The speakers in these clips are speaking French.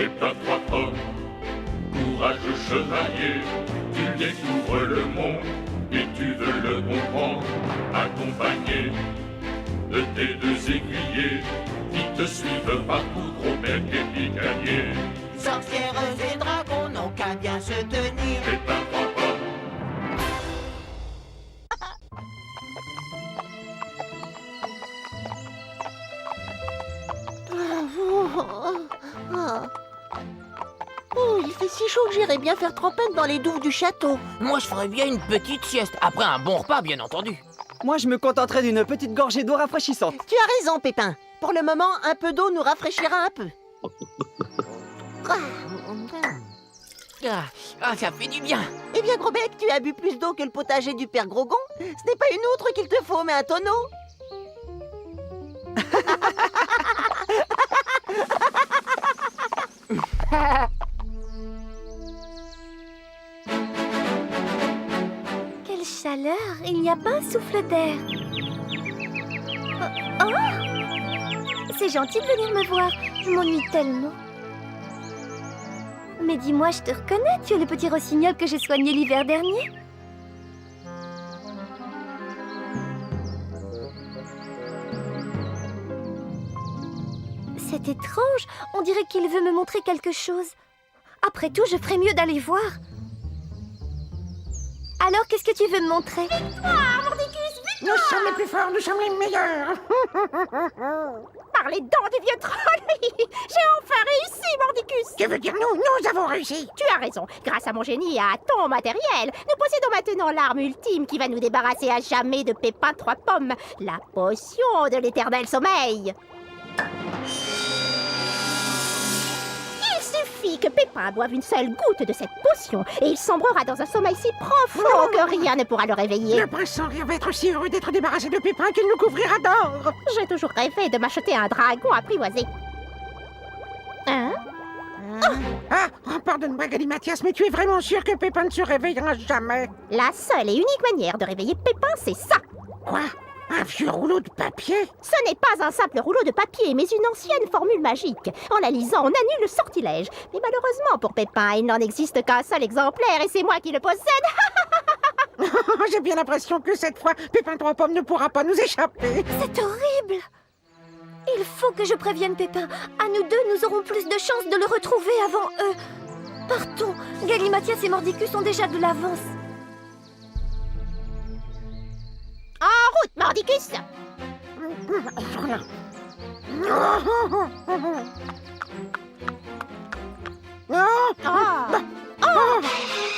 Pépin trois pommes, courageux chevalier, tu découvres le monde et tu veux le comprendre, accompagné de tes deux aiguillés qui te suivent partout, gros bec et picanier. Sorcières et dragons n'ont qu'à bien se tenir. Pépin trois pommes. Oh, il fait si chaud que j'irais bien faire trempette dans les douves du château. Moi, je ferais bien une petite sieste, après un bon repas, bien entendu. Moi, je me contenterai d'une petite gorgée d'eau rafraîchissante. Tu as raison, Pépin. Pour le moment, un peu d'eau nous rafraîchira un peu. Ça fait du bien. Eh bien, Gros-Bec, tu as bu plus d'eau que le potager du père Grogon. Ce n'est pas une outre qu'il te faut, mais un tonneau. Quelle chaleur! Il n'y a pas un souffle d'air. Oh! C'est gentil de venir me voir. Je m'ennuie tellement. Mais dis-moi, je te reconnais. Tu es le petit rossignol que j'ai soigné l'hiver dernier. C'est étrange. On dirait qu'il veut me montrer quelque chose. Après tout, je ferais mieux d'aller voir. Alors, qu'est-ce que tu veux me montrer? Victoire, Mordicus, victoire! Nous sommes les plus forts, nous sommes les meilleurs. Par les dents du vieux troll! J'ai enfin réussi, Mordicus! Que veut dire nous? Nous avons réussi. Tu as raison. Grâce à mon génie et à ton matériel, nous possédons maintenant l'arme ultime qui va nous débarrasser à jamais de Pépin trois pommes, la potion de l'éternel sommeil. Il suffit que Pépin boive une seule goutte de cette potion et il sombrera dans un sommeil si profond que rien ne pourra le réveiller. Le prince sans rire va être si heureux d'être débarrassé de Pépin qu'il nous couvrira d'or. J'ai toujours rêvé de m'acheter un dragon apprivoisé. Hein? Pardonne-moi, Galimatias, mais tu es vraiment sûr que Pépin ne se réveillera jamais? La seule et unique manière de réveiller Pépin, c'est ça. Quoi? Un vieux rouleau de papier? Ce n'est pas un simple rouleau de papier, mais une ancienne formule magique. En la lisant, on annule le sortilège. Mais malheureusement pour Pépin, il n'en existe qu'un seul exemplaire et c'est moi qui le possède. J'ai bien l'impression que cette fois, Pépin trois pommes ne pourra pas nous échapper. C'est horrible. Il faut que je prévienne Pépin. À nous deux, nous aurons plus de chances de le retrouver avant eux. Partons. Galimatias et Mordicus ont déjà de l'avance. En route, Mordicus! Oh!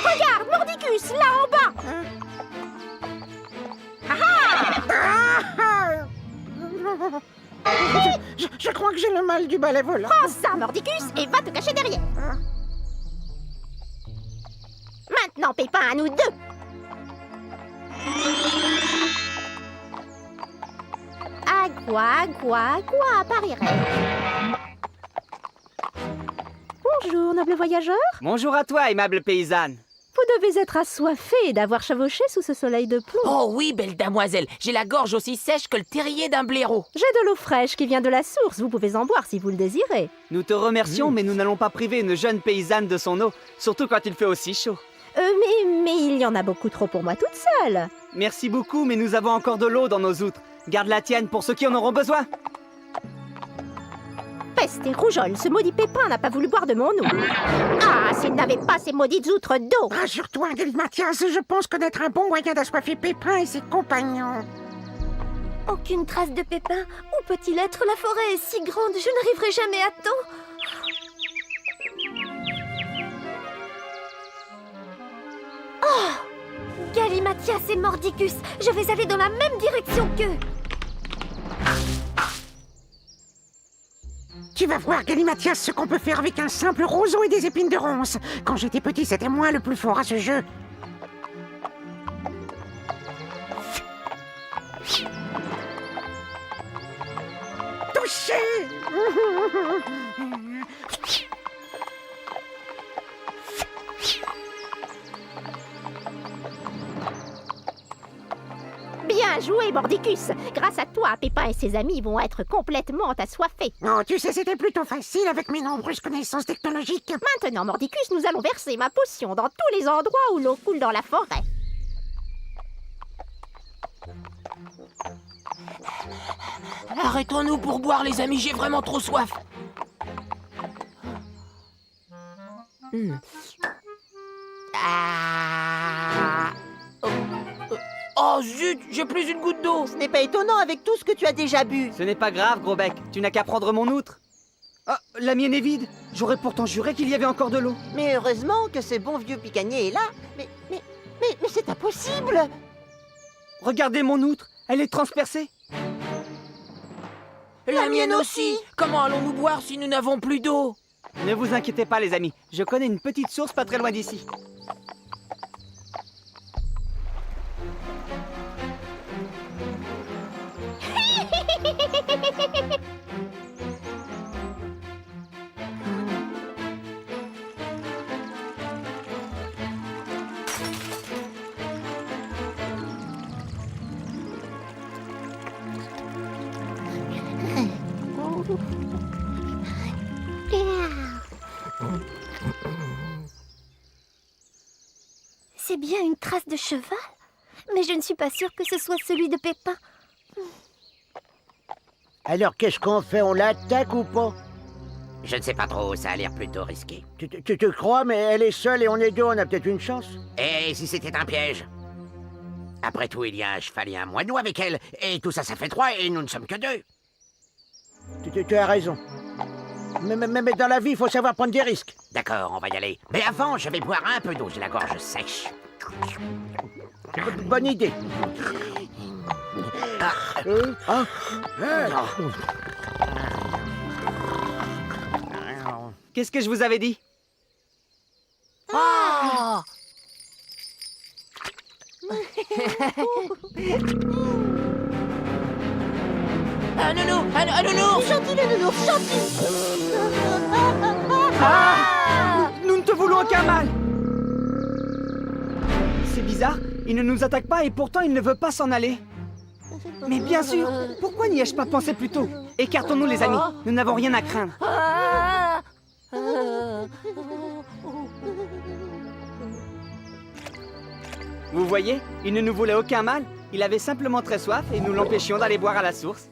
Regarde, Mordicus, là en bas! Je crois que j'ai le mal du balai volant. Prends ça, Mordicus, et va te cacher derrière. Maintenant, Pépin, à nous deux. Agua, parierait. Bonjour, noble voyageur. Bonjour à toi, aimable paysanne. Vous devez être assoiffé d'avoir chevauché sous ce soleil de plomb. Oh oui, belle damoiselle, j'ai la gorge aussi sèche que le terrier d'un blaireau. J'ai de l'eau fraîche qui vient de la source, vous pouvez en boire si vous le désirez. Nous te remercions, mais nous n'allons pas priver une jeune paysanne de son eau, surtout quand il fait aussi chaud. Mais il y en a beaucoup trop pour moi toute seule. Merci beaucoup, mais nous avons encore de l'eau dans nos outres. Garde la tienne pour ceux qui en auront besoin. Peste et rougeole, ce maudit Pépin n'a pas voulu boire de mon eau. Ah, s'il n'avait pas ces maudites outres d'eau. Rassure-toi, Galimatias, je pense connaître un bon moyen d'assoiffer Pépin et ses compagnons. Aucune trace de Pépin. Où peut-il être? La forêt est si grande, je n'arriverai jamais à temps. Oh! Galimatias et Mordicus, je vais aller dans la même direction qu'eux. Tu vas voir, Galimatias, ce qu'on peut faire avec un simple roseau et des épines de ronces. Quand j'étais petit, c'était moi le plus fort à ce jeu. Touché! Bien Bien joué, Mordicus. Grâce à toi, Pépin et ses amis vont être complètement assoiffés. Oh, tu sais, c'était plutôt facile avec mes nombreuses connaissances technologiques. Maintenant, Mordicus, nous allons verser ma potion dans tous les endroits où l'eau coule dans la forêt. Arrêtons-nous pour boire, les amis, j'ai vraiment trop soif. Ah. Oh zut, j'ai plus une goutte d'eau. Ce n'est pas étonnant avec tout ce que tu as déjà bu. Ce n'est pas grave, gros bec. Tu n'as qu'à prendre mon outre. Oh, la mienne est vide. J'aurais pourtant juré qu'il y avait encore de l'eau. Mais heureusement que ce bon vieux Picanier est là. Mais c'est impossible. Regardez mon outre. Elle est transpercée. La mienne aussi. Comment allons-nous boire si nous n'avons plus d'eau? Ne vous inquiétez pas, les amis. Je connais une petite source pas très loin d'ici. C'est bien une trace de cheval. Mais je ne suis pas sûre que ce soit celui de Pépin. Alors qu'est-ce qu'on fait? On l'attaque ou pas? Je ne sais pas trop, ça a l'air plutôt risqué. Tu te crois, mais elle est seule et on est deux, on a peut-être une chance. Et si c'était un piège? Après tout, il y a un cheval et un moineau avec elle, et tout ça, ça fait 3, et nous ne sommes que 2. Tu as raison. Mais dans la vie, il faut savoir prendre des risques. D'accord, on va y aller. Mais avant, je vais boire un peu d'eau, j'ai la gorge sèche. Bonne idée. Qu'est-ce que je vous avais dit? Oh. Un nounou, un nounours. Gentil le nounours, gentil. Nous ne te voulons aucun mal. C'est bizarre. Il ne nous attaque pas et pourtant il ne veut pas s'en aller. Mais bien sûr, pourquoi n'y ai-je pas pensé plus tôt? Écartons-nous, les amis. Nous n'avons rien à craindre. Vous voyez, il ne nous voulait aucun mal. Il avait simplement très soif et nous l'empêchions d'aller boire à la source.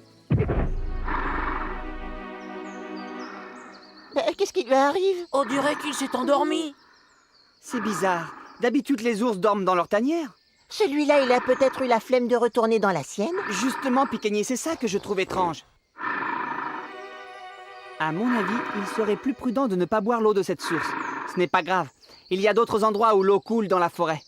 Qu'est-ce qui lui arrive? On dirait qu'il s'est endormi. C'est bizarre. D'habitude, les ours dorment dans leur tanière. Celui-là, il a peut-être eu la flemme de retourner dans la sienne. Justement, Picanier, c'est ça que je trouve étrange. À mon avis, il serait plus prudent de ne pas boire l'eau de cette source. Ce n'est pas grave. Il y a d'autres endroits où l'eau coule dans la forêt.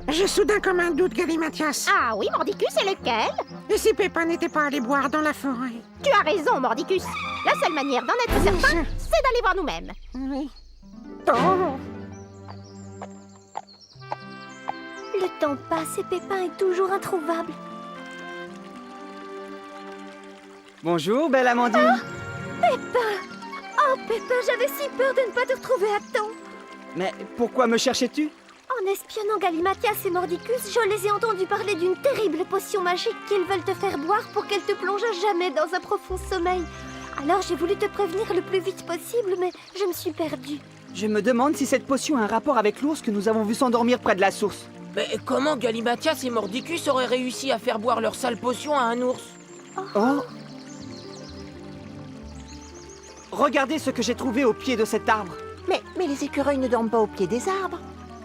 J'ai soudain comme un doute, Galimatias. Ah oui, Mordicus, c'est lequel? Et si Pépin n'était pas allé boire dans la forêt? Tu as raison, Mordicus. La seule manière d'en être certain, c'est d'aller voir nous-mêmes. Oui. Oh. Le temps passe et Pépin est toujours introuvable. Bonjour, belle Amandine. Oh, Pépin, j'avais si peur de ne pas te retrouver à temps. Mais pourquoi me cherchais-tu? En espionnant Galimatias et Mordicus, je les ai entendus parler d'une terrible potion magique qu'ils veulent te faire boire pour qu'elle te plonge à jamais dans un profond sommeil. Alors j'ai voulu te prévenir le plus vite possible, mais je me suis perdue. Je me demande si cette potion a un rapport avec l'ours que nous avons vu s'endormir près de la source. Mais comment Galimatias et Mordicus auraient réussi à faire boire leur sale potion à un ours? Oh! Regardez ce que j'ai trouvé au pied de cet arbre. Mais les écureuils ne dorment pas au pied des arbres.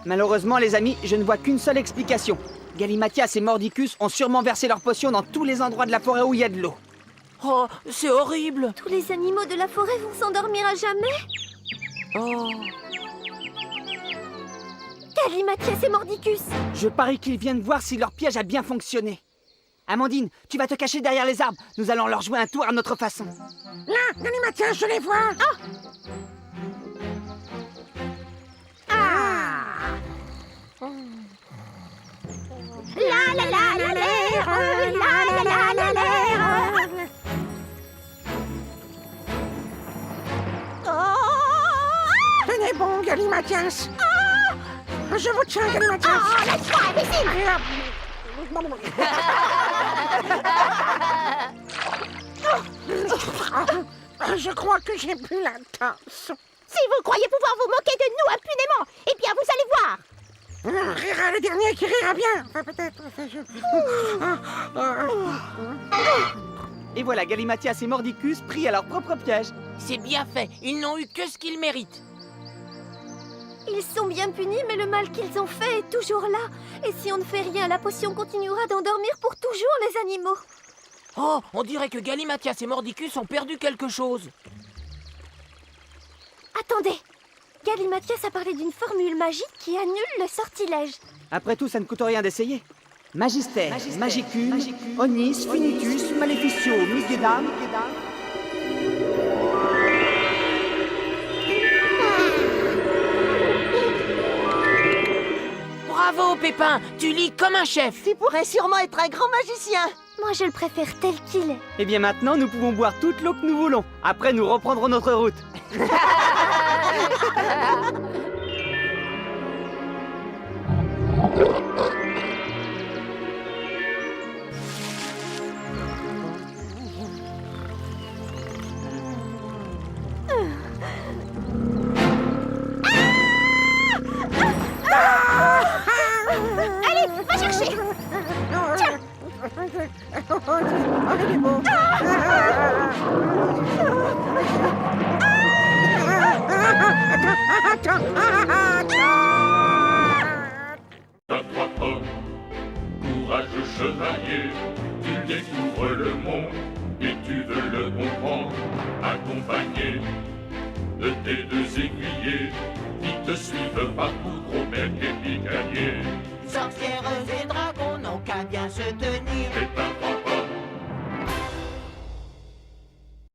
Malheureusement, les amis, je ne vois qu'une seule explication. Galimatias et Mordicus ont sûrement versé leur potion dans tous les endroits de la forêt où il y a de l'eau. Oh, c'est horrible. Tous les animaux de la forêt vont s'endormir à jamais. Oh. Galimatias et Mordicus. Je parie qu'ils viennent voir si leur piège a bien fonctionné. Amandine, tu vas te cacher derrière les arbres. Nous allons leur jouer un tour à notre façon. Là, Galimatias, je les vois. La la la la l'air, la la la la l'air. Tenez bon, Galimatias. Je vous tiens, Galimatias. Oh, lâche-moi, imbécile! Je crois que j'ai bu la tasse. Si vous croyez pouvoir vous moquer de nous impunément, eh bien vous allez voir! Rira le dernier qui rira bien. Enfin, peut-être. Et voilà Galimatias et Mordicus pris à leur propre piège. C'est bien fait, ils n'ont eu que ce qu'ils méritent. Ils sont bien punis, mais le mal qu'ils ont fait est toujours là. Et si on ne fait rien, la potion continuera d'endormir pour toujours les animaux. Oh, on dirait que Galimatias et Mordicus ont perdu quelque chose. Attendez, Galimatias a parlé d'une formule magique qui annule le sortilège. Après tout, ça ne coûte rien d'essayer. Magister, Magicum, Onis, Finitus, Maleficio, Misgedam. Bravo, Pépin, tu lis comme un chef. Tu pourrais sûrement être un grand magicien. Moi, je le préfère tel qu'il est. Et bien maintenant, nous pouvons boire toute l'eau que nous voulons. Après, nous reprendrons notre route. Allez, va chercher! Il est beau. T'as 3 pommes, courageux chevalier, tu découvres le monde et tu veux le comprendre, accompagné de tes 2 aiguillés qui te suivent partout.